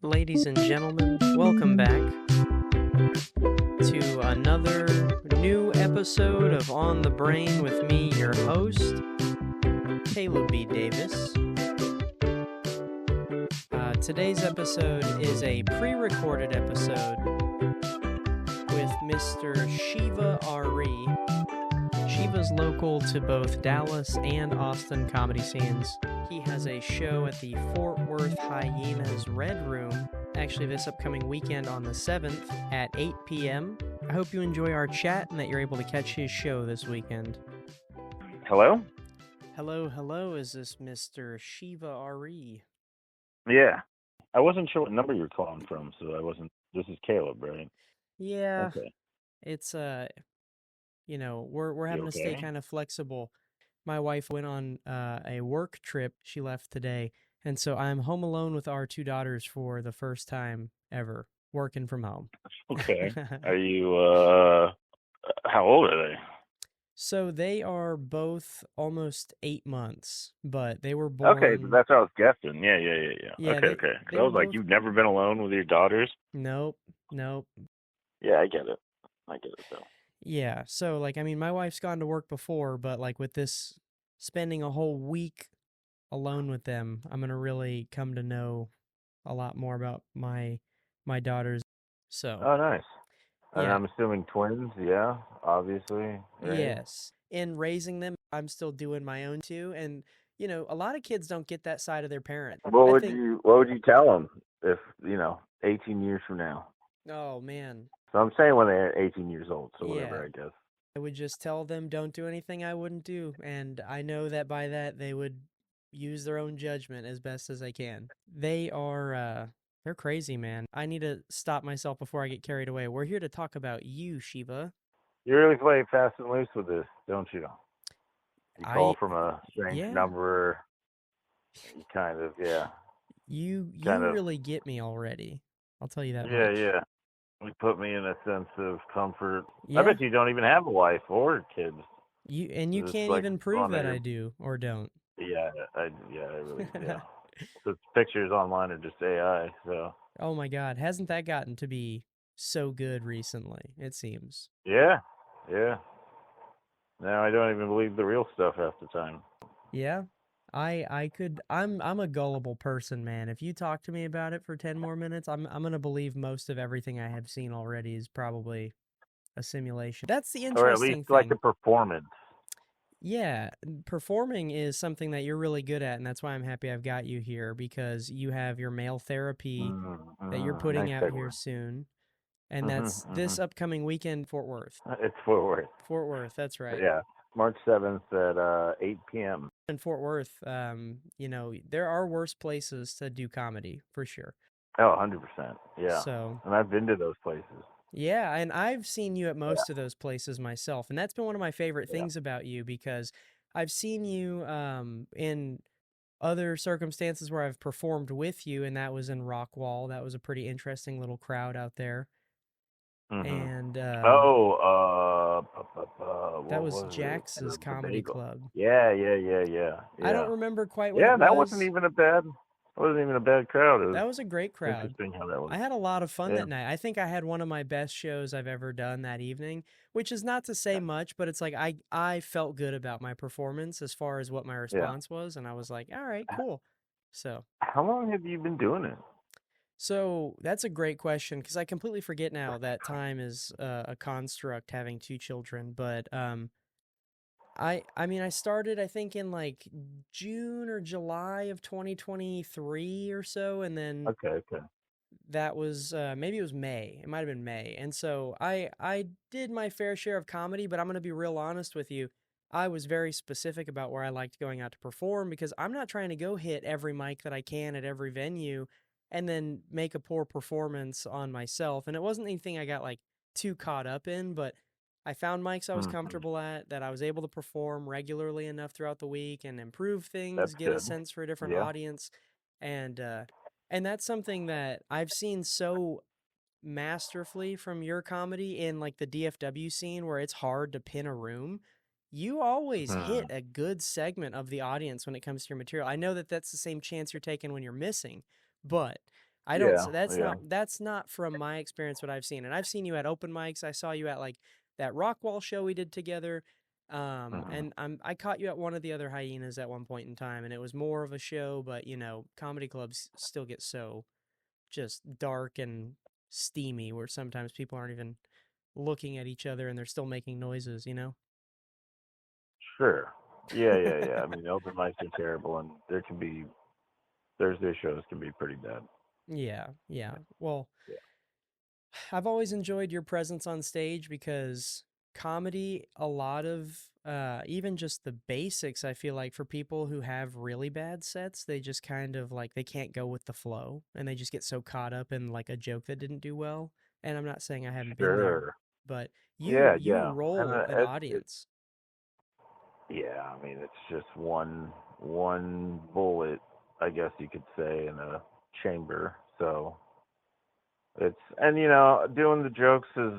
ladies and gentlemen, welcome back to another new episode of On the Brain with me, your host, Caleb B. Davis. Today's episode is a pre-recorded episode with Mr. Shiva Ary. Shiva's local to both Dallas and Austin comedy scenes. He has a show at the Fort Worth Hyenas Red Room, actually this upcoming weekend on the 7th at 8 p.m. I hope you enjoy our chat and that you're able to catch his show this weekend. Hello? Hello, is this Mr. Shiva Ary? Yeah. I wasn't sure what number you were calling from, so this is Caleb, right? Yeah. Okay. It's, we're having to stay kind of flexible. My wife went on a work trip. She left today. And so I'm home alone with our two daughters for the first time ever, working from home. Okay. Are you, how old are they? So they are both almost 8 months, but they were born... Okay, that's what I was guessing. Yeah. Okay. They I was like, both... you've never been alone with your daughters? Nope. Yeah, I get it though. Yeah, so, my wife's gone to work before, but, with this, spending a whole week alone with them, I'm going to really come to know a lot more about my daughters, so... Oh, nice. And yeah. I'm assuming twins, yeah, obviously, right? Yes. In raising them, I'm still doing my own, too, and, a lot of kids don't get that side of their parent. What would you tell them if, 18 years from now? Oh, man. So I'm saying when they're 18 years old, so whatever, I guess. I would just tell them don't do anything I wouldn't do, and I know that by that they would use their own judgment as best as they can. They are, they're crazy, man. I need to stop myself before I get carried away. We're here to talk about you, Shiva. You really play fast and loose with this, don't you? You call from a strange number, kind of, yeah. You really get me already. I'll tell you that much. Yeah. You put me in a sense of comfort. Yeah. I bet you don't even have a wife or kids. You can't even prove that I do or don't. Yeah, I really, yeah. The pictures online are just AI, so. Oh my God, hasn't that gotten to be so good recently, it seems. Yeah. Now I don't even believe the real stuff half the time. Yeah. I'm a gullible person, man. If you talk to me about it for 10 more minutes, I'm going to believe most of everything I have seen already is probably a simulation. That's the interesting thing. Or at least like a performance. Yeah, performing is something that you're really good at, and that's why I'm happy I've got you here, because you have your male therapy that you're putting out here soon, and that's this upcoming weekend, Fort Worth. It's Fort Worth. Fort Worth, that's right. Yeah, March 7th at 8 p.m. In Fort Worth, there are worse places to do comedy, for sure. Oh, 100%, yeah. So, and I've been to those places. Yeah, and I've seen you at most of those places myself, and that's been one of my favorite things about you, because I've seen you in other circumstances where I've performed with you, and that was in Rockwall. That was a pretty interesting little crowd out there. And that was Jax's comedy club. Yeah. I don't remember quite what it was. Yeah, that wasn't even a bad crowd. That was a great crowd. Interesting how that was. I had a lot of fun that night. I think I had one of my best shows I've ever done that evening, which is not to say much, but it's like I felt good about my performance as far as what my response was, and I was like, all right, cool. So, how long have you been doing it? So that's a great question, because I completely forget now that time is a construct, having two children, but I started, I think, in June or July of 2023 or so, and then okay. That was maybe it was May. It might have been May. And so I did my fair share of comedy, but I'm going to be real honest with you. I was very specific about where I liked going out to perform, because I'm not trying to go hit every mic that I can at every venue and then make a poor performance on myself. And it wasn't anything I got too caught up in, but I found mics I was comfortable at, that I was able to perform regularly enough throughout the week and improve things, get a sense for a different audience. And that's something that I've seen so masterfully from your comedy in the DFW scene, where it's hard to pin a room. You always hit a good segment of the audience when it comes to your material. I know that that's the same chance you're taking when you're missing, but I don't. Yeah, So that's yeah. not from my experience what I've seen, and I've seen you at open mics. I saw you at like that Rockwall show we did together. Hmm. And I caught you at one of the other Hyenas at one point in time, and it was more of a show, but you know, comedy clubs still get so just dark and steamy where sometimes people aren't even looking at each other and they're still making noises, you know? Sure. Yeah, yeah, yeah. I mean, open mics are terrible, and there can be Thursday shows can be pretty bad. Yeah, yeah. Well, Yeah. I've always enjoyed your presence on stage because comedy, a lot of even just the basics, I feel like for people who have really bad sets, they just kind of like they can't go with the flow and they just get so caught up in like a joke that didn't do well. And I'm not saying I haven't been there, Sure. but you Yeah, you yeah. And roll an audience. yeah, I mean, it's just one bullet, I guess you could say, in a chamber. So it's and doing the jokes as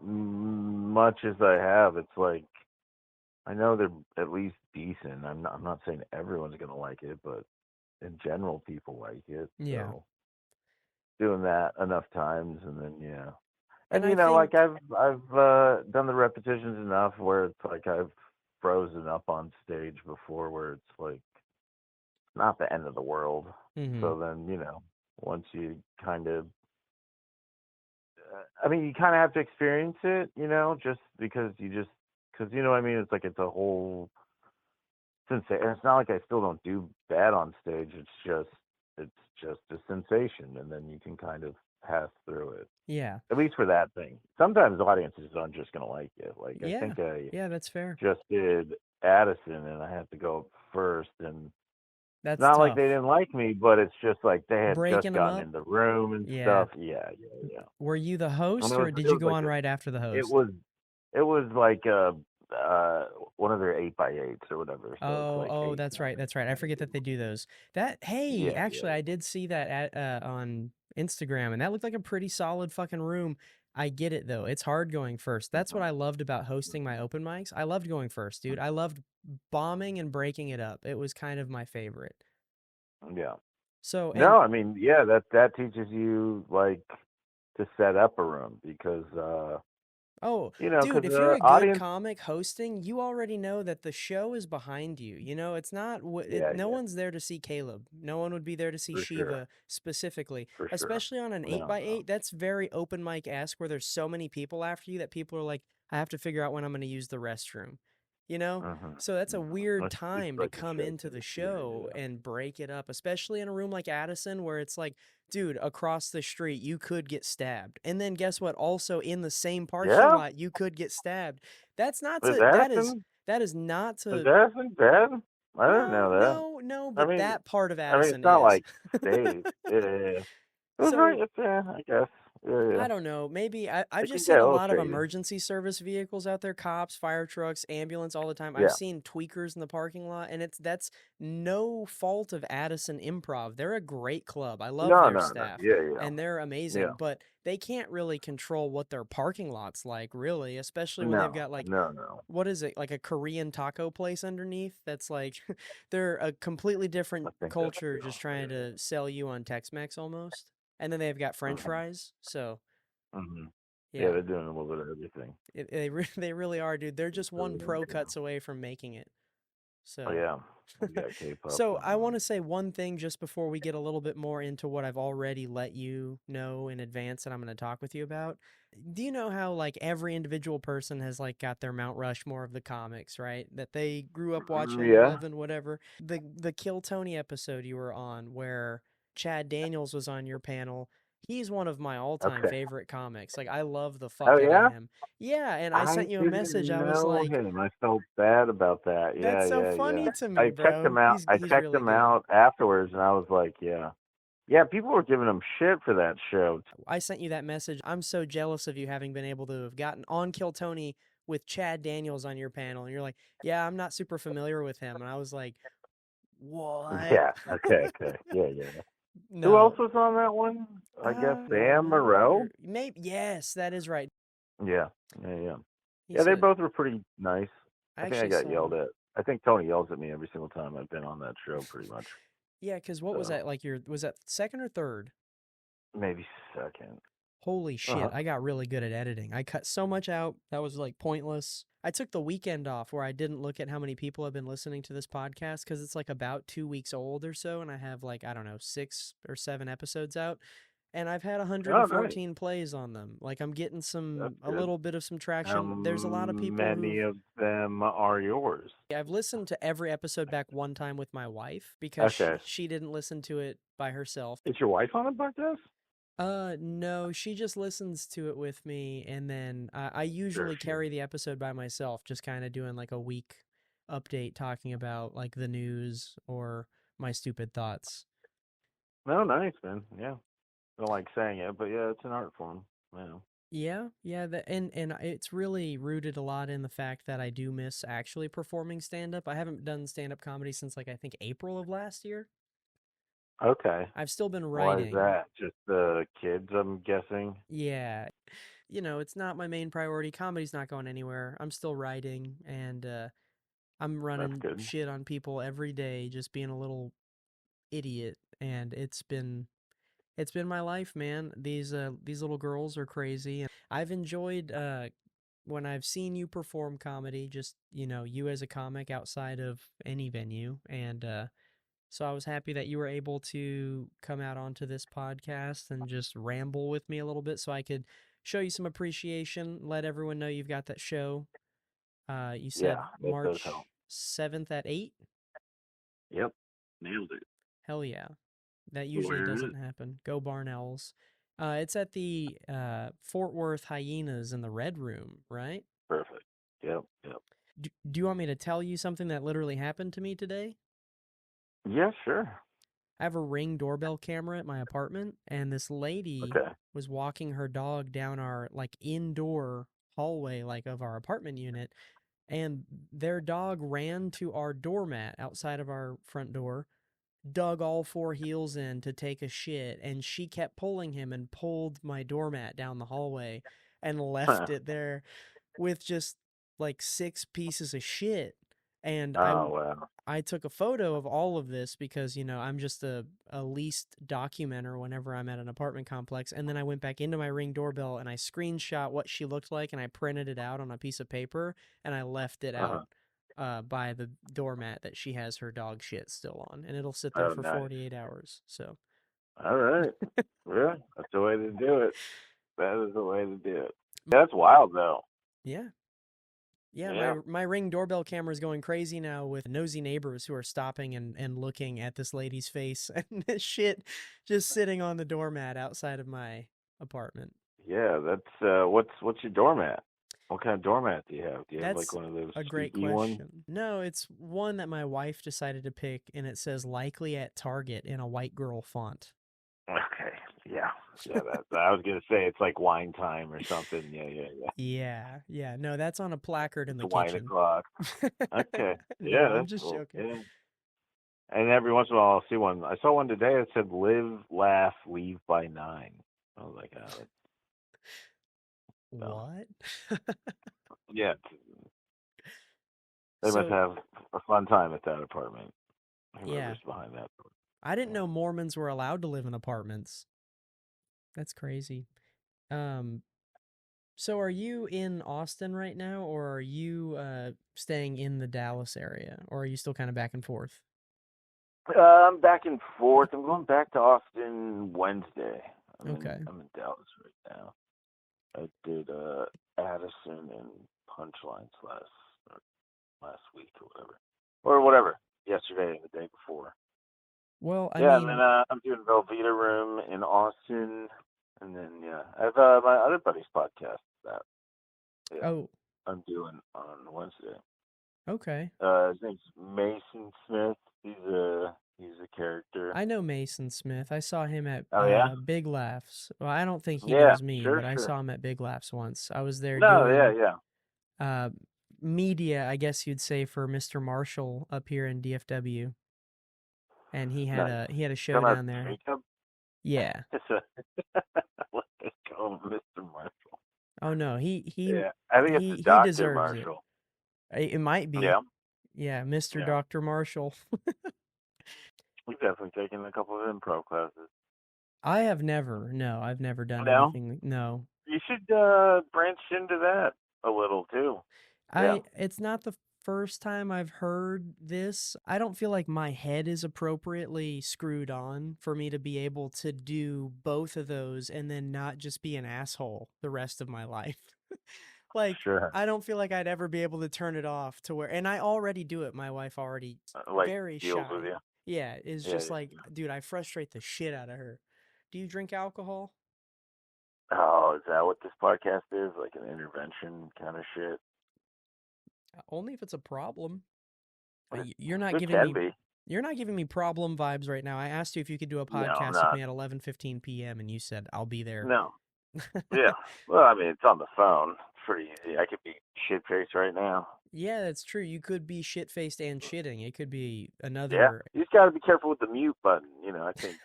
much as I have, it's like I know they're at least decent. I'm not saying everyone's gonna like it, but in general, people like it. Yeah. So doing that enough times, and then yeah, And and I like think I've done the repetitions enough where it's like I've frozen up on stage before, where it's like not the end of the world. mhm. So then once you kind of, I mean, you kind of have to experience it, just because what I mean. It's like it's a whole sensation. It's not like I still don't do bad on stage. It's just a sensation, and then you can kind of pass through it. Yeah. At least for that thing. Sometimes audiences aren't just gonna like it. Like I Yeah. think I Yeah, that's fair. just did Addison, and I had to go up first, and it's That's not like they tough. didn't like me, but it's just like they had just Breaking them gotten up. in the room and Yeah. stuff. Yeah, yeah, yeah. Were you the And host it was or did it you was go like on right after the it host? was it was like uh one of their 8x8s or whatever. So it's Oh, like oh, eight that's right. That's right. I kind of forget that people. they do those. That hey, Yeah, actually yeah. I did see that on Instagram and that looked like a pretty solid fucking room. I get it though. It's hard going first. That's what Hmm. I loved about hosting my open mics. I loved going first, dude. I loved bombing and breaking it up. It was kind of my favorite. Yeah. So, and No, I mean, yeah, that teaches you like to set up a room because oh, because dude, if you're the a good audience. comic hosting, you already know that the show is behind you. You know, it's not, Yeah, no yeah, one's there to see Caleb. No one would be there to see for sure, Shiva specifically, for sure. especially on an 8 No, by no. 8 That's very open mic-esque where there's so many people after you that people are like, I have to figure out when I'm going to use the restroom. You know? Hmm. So that's a weird It's time to like a come into the showcase. Yeah, show yeah, and break it up, especially in a room like Addison where it's like, dude, across the street, you could get stabbed. And then guess what? Also in the same parking yeah. lot, you could get stabbed. That's not Is to, Addison that is not is to, Addison bad? I didn't no, know that. no, no, I but mean, that part of it's Addison not is. like stage. Yeah, yeah, yeah. It was right. So It's yeah, I guess. Yeah, yeah. I don't know. Maybe I've It can just get seen a a little lot of shady. emergency service vehicles out there, cops, fire trucks, ambulance all the time. I've Yeah. seen tweakers in the parking lot, and that's no fault of Addison Improv. They're a great club. I love No, their no, no. staff, Yeah, yeah, and they're amazing, yeah. but they can't really control what their parking lot's like, really, especially when they've No, got like no, no. what is it, like a Korean taco place underneath? That's like they're a completely I different think that's culture true. just trying Yeah, to sell you on Tex-Mex almost. And then they've got yeah. French fries, so Yeah, yeah. they're doing a little bit of everything. They really are, dude. They're just one Really don't pro care. cuts away from making it. Oh So, yeah, we got K-pop so going I want on. to say one thing just before we get a little bit more into what I've already let you know in advance that I'm going to talk with you about. Do you know how like every individual person has like got their Mount Rushmore of the comics, right? That they grew up watching, Yeah. loving, whatever. The Kill Tony episode you were on where Chad Daniels was on your panel. He's one of my all-time Okay. favorite comics. Like I love the Oh fuck out of yeah. him. Yeah, and I I sent you a message. didn't I was know like, him. I felt bad about that. that's Yeah, so yeah, funny yeah. to me, I checked bro. him out. I He's checked really him good. out afterwards, and I was like, yeah, yeah. People were giving him shit for that show. I sent you that message. I'm so jealous of you having been able to have gotten on Kill Tony with Chad Daniels on your panel. And you're like, yeah, I'm not super familiar with him. And I was like, what? Yeah. Okay. Okay. Yeah. Yeah. Who else No. was on that one? I guess I don't Sam remember. Moreau. Maybe, yes, that is right. Yeah. Yeah. Yeah. He Yeah. They said, both were pretty nice. I I think I actually got saw, yelled at. I think Tony yells at me every single time I've been on that show, pretty much. yeah, because what was So that? Like was that second or third? maybe second. Holy shit, Uh-huh. I got really good at editing. I cut so much out that was like pointless. I took the weekend off where I didn't look at how many people have been listening to this podcast because it's like about 2 weeks old or so, and I have like, I don't know, 6 or 7 episodes out. And I've had Oh, nice. 114 plays on them. Like I'm getting That's a good. little bit of some How traction. There's a lot of people many who've of them are yours? I've listened to every episode back one time with my wife because Okay. she didn't listen to it by herself. Is your wife on the podcast? No, she just listens to it with me, and then I Sure, usually sure. carry the episode by myself, just kind of doing like a week update talking about like the news or my stupid thoughts. No, nice, man. Yeah. I don't like saying it, but yeah, it's an art form. Yeah. Yeah, yeah, and it's really rooted a lot in the fact that I do miss actually performing stand up. I haven't done stand up comedy since like I think April of last year. Okay. I've still been Why is writing. that? Just the kids, I'm guessing. Yeah, it's not my main priority. Comedy's not going anywhere. I'm still writing and I'm That's running good. shit on people every day, just being a little idiot, and it's been my life, man. These little girls are crazy, and I've enjoyed when I've seen you perform comedy, just you as a comic outside of any venue, and so I was happy that you were able to come out onto this podcast and just ramble with me a little bit, so I could show you some appreciation, let everyone know you've got that show. You said Yeah, it does March help. 7th at 8? Yep. Nailed it. Hell yeah. That usually Where is doesn't it? happen. Go Barnells. It's at the Fort Worth Hyenas in the Red Room, right? Perfect. Yep, yep. Do you want me to tell you something that literally happened to me today? Yeah, sure. I have a Ring doorbell camera at my apartment, and this lady Okay. was walking her dog down our like indoor hallway like of our apartment unit, and their dog ran to our doormat outside of our front door, dug all four heels in to take a shit, and she kept pulling him and pulled my doormat down the hallway and left it there with just like six pieces of shit. And Oh, wow. I took a photo of all of this because, I'm just a leased documenter whenever I'm at an apartment complex. And then I went back into my Ring doorbell and I screenshot what she looked like and I printed it out on a piece of paper and I left it out Uh-huh. by the doormat that she has her dog shit still on. And it'll sit there Oh, for nice. 48 hours. So, All right. Yeah, that's the way to do it. That is the way to do it. That's wild, though. yeah. Yeah, Yeah. my Ring doorbell camera is going crazy now with nosy neighbors who are stopping and looking at this lady's face and this shit just sitting on the doormat outside of my apartment. Yeah, that's what's your doormat? What kind of doormat do you have? Do you have like That's one of those a great cheeky ones? question. No, it's one that my wife decided to pick, and it says likely at Target in a white girl font. Okay. Yeah. Yeah, that I was gonna say it's like wine time or something. Yeah, yeah, yeah. Yeah, yeah. No, that's on a placard in It's the wine kitchen. o'clock. Okay. No, Yeah, I'm that's just cool. joking. Yeah. And every once in a while I'll see one. I saw one today that said live, laugh, leave by 9. I was like, oh, that's dumb. What? Yeah. They must So, have a fun time at that apartment. yeah, Whoever's behind that door. I didn't Yeah. know Mormons were allowed to live in apartments. That's crazy. Um, so are you in Austin right now, or are you staying in the Dallas area, or are you still kind of back and forth? I'm back and forth. I'm going back to Austin Wednesday. I'm in Okay. I'm in Dallas right now. I did Addison and Punchlines last week or whatever. Yesterday and the day before. Well, I Yeah, and then mean, I'm doing Velveeta Room in Austin, and then yeah, I have my other buddy's podcast that yeah oh, I'm doing on Wednesday. okay. His name's Mason Smith. He's a character. I know Mason Smith. I saw him at Oh yeah, Big Laughs. Well, I don't think he yeah, knows me, sure, but I sure. saw him at Big Laughs once. I was there No, yeah, doing yeah. uh, media, I guess you'd say, for Mr. Marshall up here in DFW, and he had Nice. a show Come out down there. Jacob. Yeah. It's a let's call him Mr. Marshall. Oh no, Yeah, I think it's he Doctor deserves it. Marshall. It might be. Yeah, Yeah, Mr. yeah. Dr. Marshall. We've definitely taken a couple of improv classes. I have never. No, I've never done No, anything. No. you should branch into that a little too. Yeah, It's not the first time I've heard this. I don't feel like my head is appropriately screwed on for me to be able to do both of those and then not just be an asshole the rest of my life. Like, sure. I don't feel like I'd ever be able to turn it off to where, and I already do it. My wife already Like very deals with shy. you. Yeah, is Yeah. just like, dude, I frustrate the shit out of her. Do you drink alcohol? Oh, is that what this podcast is? Like an intervention kind of shit? Only if it's a problem. You're not It giving can me be. you're not giving me problem vibes right now. I asked you if you could do a No, I'm podcast with not. me at 11:15 p.m. and you said I'll be there. No. Yeah. Well, I mean, it's on the phone. It's pretty easy. I could be shit faced right now. Yeah, that's true. You could be shit-faced and shitting. It could be Yeah. another. You just got to be careful with the mute button. You know, I think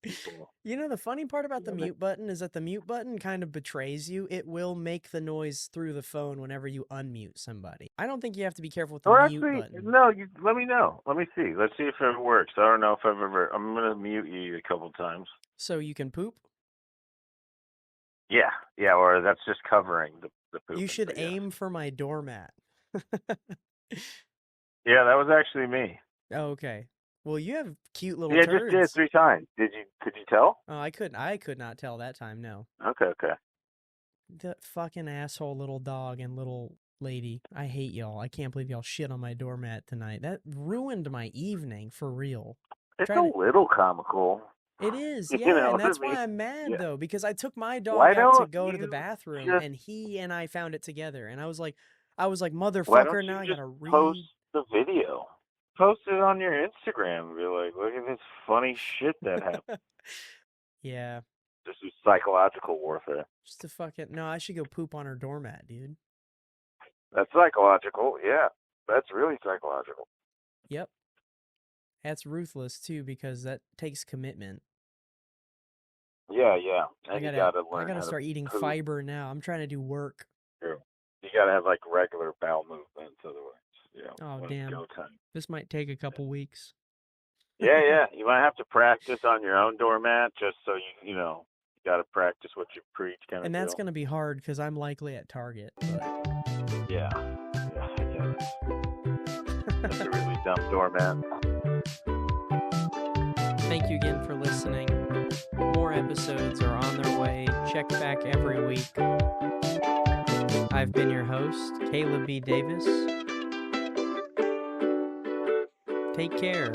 people. You know, the funny part about You the know, mute button is that the mute button kind of betrays you. It will make the noise through the phone whenever you unmute somebody. I don't think you have to be careful with the or mute actually, button. no. Let me know. Let me see. Let's see if it works. I don't know if I've ever. I'm gonna mute you a couple times. So you can poop? Yeah. Yeah. Or that's just covering the poop. You should aim for my doormat. Yeah, that was actually me. Oh, okay. Well, you have cute little Yeah, I just did it turds. 3 times. Could you tell? Oh, I could not tell that time, no. Okay. The fucking asshole little dog and little lady. I hate y'all. I can't believe y'all shit on my doormat tonight. That ruined my evening, for real. It's a little comical. It is, You yeah, know and what I that's mean? why I'm mad, Yeah. though, because I took my dog Why out to don't go to the you bathroom, just and he and I found it together, and I was like, why don't motherfucker, now you I just gotta post read. the video? Post it on your Instagram and be like, look at this funny shit that happened. Yeah, This is psychological warfare. just to fucking, no, I should go poop on her doormat, dude. That's psychological, yeah. That's really psychological. Yep. That's ruthless, too, because that takes commitment. Yeah. I And you gotta, gotta I learn gotta how to start eating poop. fiber now. I'm trying to do work. You gotta have like regular bowel movements, otherwise, Oh, when it's damn. go time. This might take a couple weeks. Yeah. You might have to practice on your own doormat just so you got to practice what you preach kind of And that's deal. going to be hard because I'm likely at Target. But... Yeah. That's a really dumb doormat. Thank you again for listening. More episodes are on their way. Check back every week. I've been your host, Caleb B. Davis. Take care.